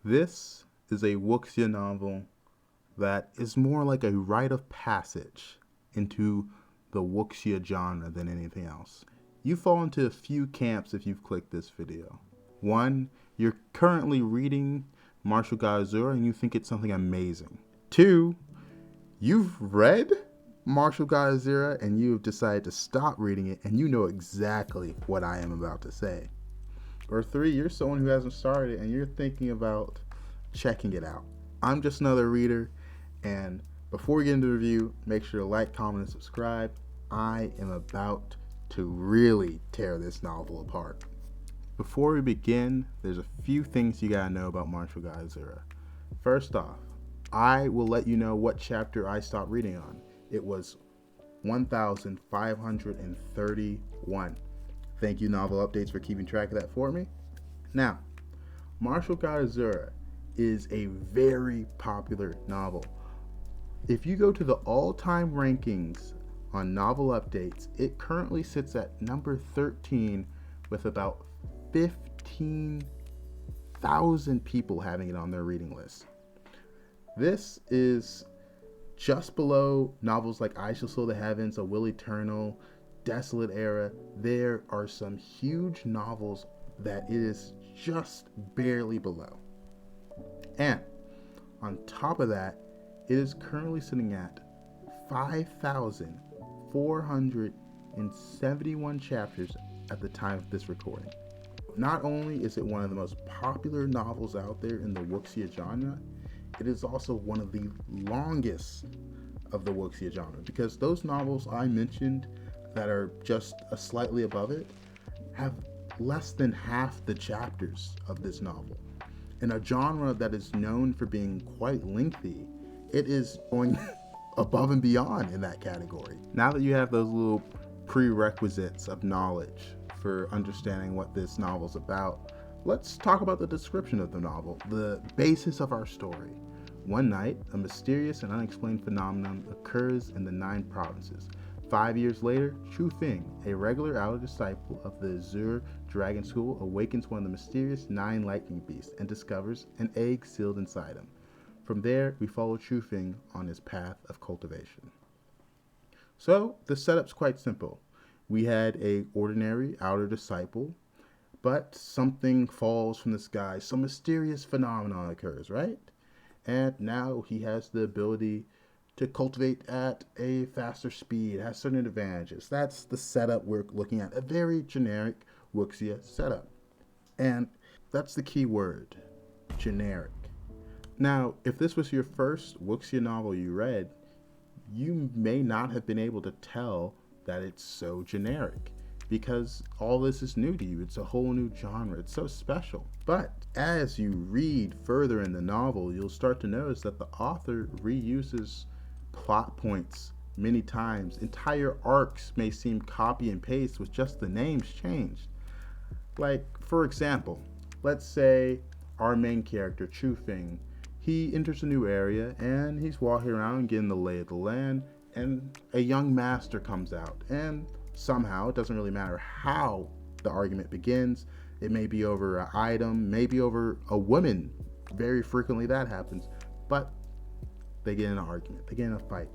This is a Wuxia novel that is more like a rite of passage into the Wuxia genre than anything else. You fall into a few camps if you've clicked this video. One, you're currently reading Martial God Asura and you think it's something amazing. Two, you've read Martial God Asura and you've decided to stop reading it and you know exactly what I am about to say. Or three, you're someone who hasn't started and you're thinking about checking it out. I'm just another reader, and before we get into the review, make sure to like, comment, and subscribe. I am about to really tear this novel apart. Before we begin, there's a few things you gotta know about Martial God Asura. First off, I will let you know what chapter I stopped reading on. It was 1531. Thank you, Novel Updates, for keeping track of that for me. Now, Martial God Asura is a very popular novel. If you go to the all-time rankings on Novel Updates, it currently sits at number 13 with about 15,000 people having it on their reading list. This is just below novels like I Shall Sow the Heavens, A Will Eternal, Desolate Era. There are some huge novels that it is just barely below. And on top of that, it is currently sitting at 5,471 chapters at the time of this recording. Not only is it one of the most popular novels out there in the Wuxia genre, it is also one of the longest of the Wuxia genre, because those novels I mentioned that are just slightly above it have less than half the chapters of this novel. In a genre that is known for being quite lengthy, it is going above and beyond in that category. Now that you have those little prerequisites of knowledge for understanding what this novel's about, let's talk about the description of the novel, the basis of our story. One night, a mysterious and unexplained phenomenon occurs in the 9 provinces. 5 years later, Chu Feng, a regular outer disciple of the Azure Dragon School, awakens one of the mysterious 9 lightning beasts and discovers an egg sealed inside him. From there, we follow Chu Feng on his path of cultivation. So, the setup's quite simple. We had an ordinary outer disciple, but something falls from the sky. Some mysterious phenomenon occurs, right? And now he has the ability to cultivate at a faster speed, has certain advantages. That's the setup we're looking at, a very generic Wuxia setup. And that's the key word, generic. Now, if this was your first Wuxia novel you read, you may not have been able to tell that it's so generic, because all this is new to you. It's a whole new genre. It's so special. But as you read further in the novel, you'll start to notice that the author reuses plot points many times. Entire arcs may seem copy and paste with just the names changed. Like, for example, let's say our main character, Chu Feng, he enters a new area and he's walking around and getting the lay of the land, and a young master comes out, and somehow, it doesn't really matter how the argument begins, it may be over an item, maybe over a woman, very frequently that happens, but they get in an argument, they get in a fight,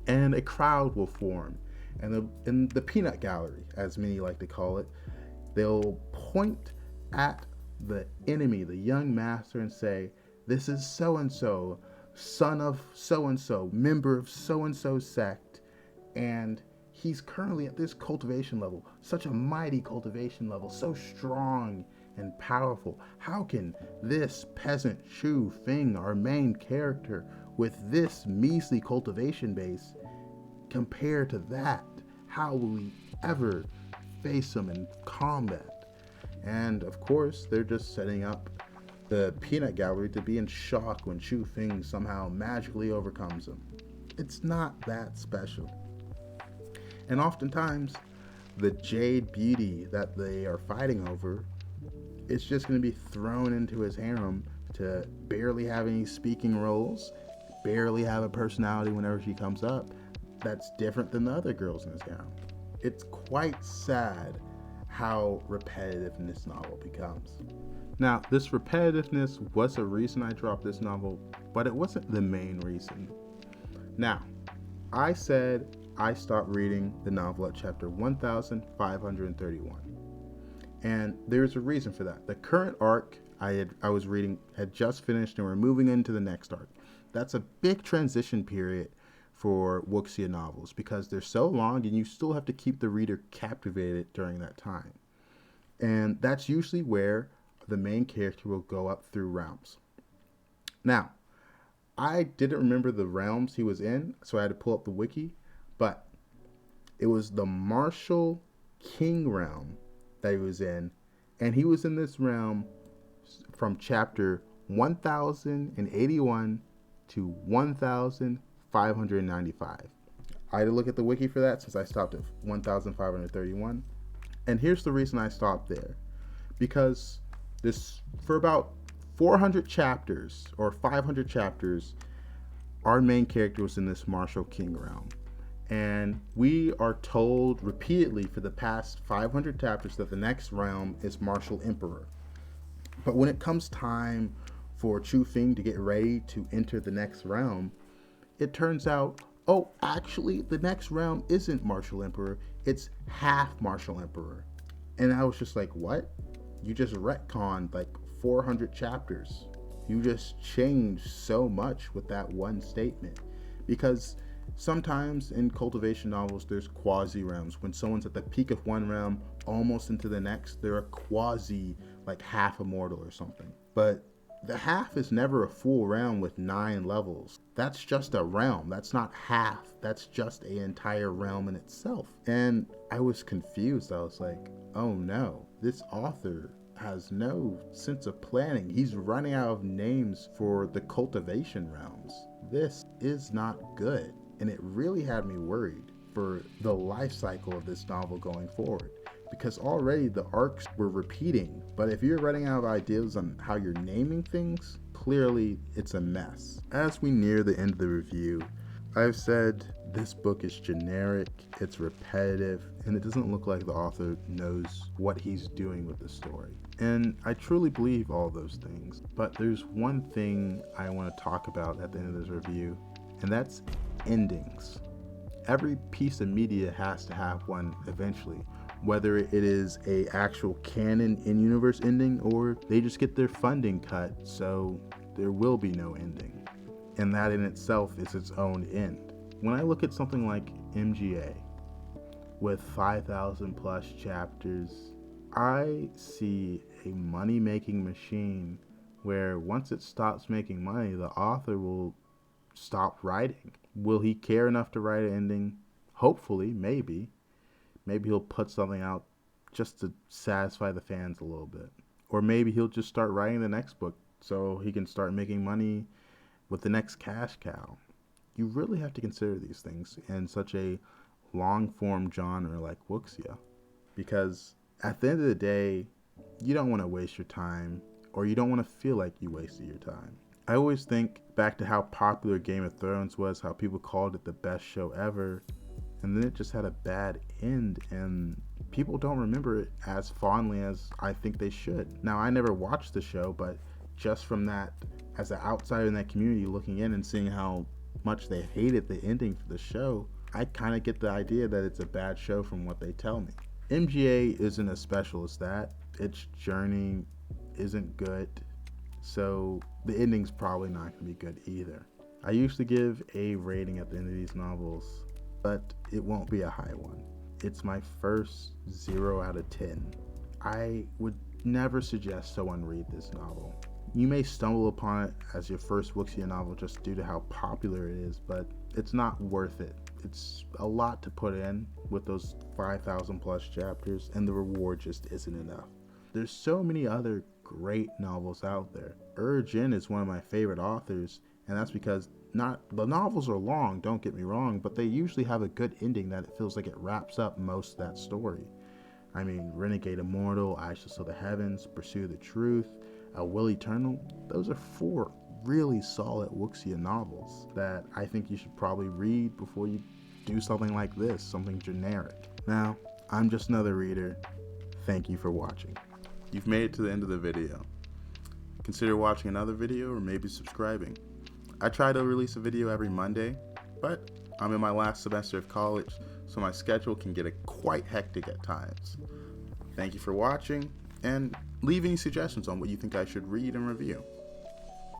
and a crowd will form. And in the peanut gallery, as many like to call it, they'll point at the enemy, the young master, and say, "This is so-and-so, son of so-and-so, member of so-and-so sect, and he's currently at this cultivation level, such a mighty cultivation level, so strong and powerful. How can this peasant Chu Feng, our main character, with this measly cultivation base, compare to that? How will we ever face him in combat?" And of course, they're just setting up the peanut gallery to be in shock when Chu Feng somehow magically overcomes him. It's not that special. And oftentimes, the jade beauty that they are fighting over is just going to be thrown into his harem to barely have any speaking roles, barely have a personality whenever she comes up. That's different than the other girls in his harem. It's quite sad how repetitive this novel becomes. Now, this repetitiveness was a reason I dropped this novel, but it wasn't the main reason. Now, I said I stopped reading the novel at chapter 1531. And there's a reason for that. The current arc I was reading had just finished and we're moving into the next arc. That's a big transition period for Wuxia novels because they're so long and you still have to keep the reader captivated during that time. And that's usually where the main character will go up through realms. Now, I didn't remember the realms he was in, so I had to pull up the wiki, but it was the Martial King realm that he was in, and he was in this realm from chapter 1081 to 1595. I had to look at the wiki for that since I stopped at 1531. And here's the reason I stopped there. Because this, for about 400 chapters or 500 chapters, our main character was in this Martial King realm. And we are told repeatedly for the past 500 chapters that the next realm is Martial Emperor. But when it comes time for Chu Fing to get ready to enter the next realm, it turns out, oh, actually, the next realm isn't Martial Emperor, it's half Martial Emperor. And I was just like, what? You just retconned like 400 chapters. You just changed so much with that one statement. Because sometimes in cultivation novels, there's quasi realms. When someone's at the peak of one realm, almost into the next, they're a quasi, like half immortal or something. But the half is never a full realm with 9 levels. That's just a realm. That's not half. That's just an entire realm in itself. And I was confused. I was like, oh no, this author has no sense of planning. He's running out of names for the cultivation realms. This is not good. And it really had me worried for the life cycle of this novel going forward. Because already the arcs were repeating, but if you're running out of ideas on how you're naming things, clearly it's a mess. As we near the end of the review, I've said this book is generic, it's repetitive, and it doesn't look like the author knows what he's doing with the story. And I truly believe all those things, but there's one thing I want to talk about at the end of this review, and that's endings. Every piece of media has to have one eventually, whether it is a actual canon in-universe ending or they just get their funding cut, so there will be no ending. And that in itself is its own end. When I look at something like MGA with 5,000 plus chapters, I see a money-making machine where once it stops making money, the author will stop writing. Will he care enough to write an ending? Hopefully, maybe. Maybe he'll put something out just to satisfy the fans a little bit. Or maybe he'll just start writing the next book so he can start making money with the next cash cow. You really have to consider these things in such a long-form genre like Wuxia. Because at the end of the day, you don't want to waste your time, or you don't want to feel like you wasted your time. I always think back to how popular Game of Thrones was, how people called it the best show ever, and then it just had a bad end, and people don't remember it as fondly as I think they should. Now, I never watched the show, but just from that, as an outsider in that community looking in and seeing how much they hated the ending for the show, I kind of get the idea that it's a bad show from what they tell me. MGA isn't as special as that. Its journey isn't good, so the ending's probably not going to be good either. I usually give a rating at the end of these novels, but it won't be a high one. It's my first 0 out of 10. I would never suggest someone read this novel. You may stumble upon it as your first Wuxia novel just due to how popular it is, but it's not worth it. It's a lot to put in with those 5,000 plus chapters, and the reward just isn't enough. There's so many other great novels out there. Jin is one of my favorite authors, and that's because the novels are long, don't get me wrong, but they usually have a good ending that it feels like it wraps up most of that story. I mean, Renegade Immortal, Ashes of the Heavens, Pursue the Truth, A Will Eternal, those are 4 really solid Wuxia novels that I think you should probably read before you do something like this, something generic. Now, I'm just another reader. Thank you for watching. You've made it to the end of the video. consider watching another video or maybe subscribing. I try to release a video every Monday, but I'm in my last semester of college, so my schedule can get quite hectic at times. Thank you for watching, and leave any suggestions on what you think I should read and review.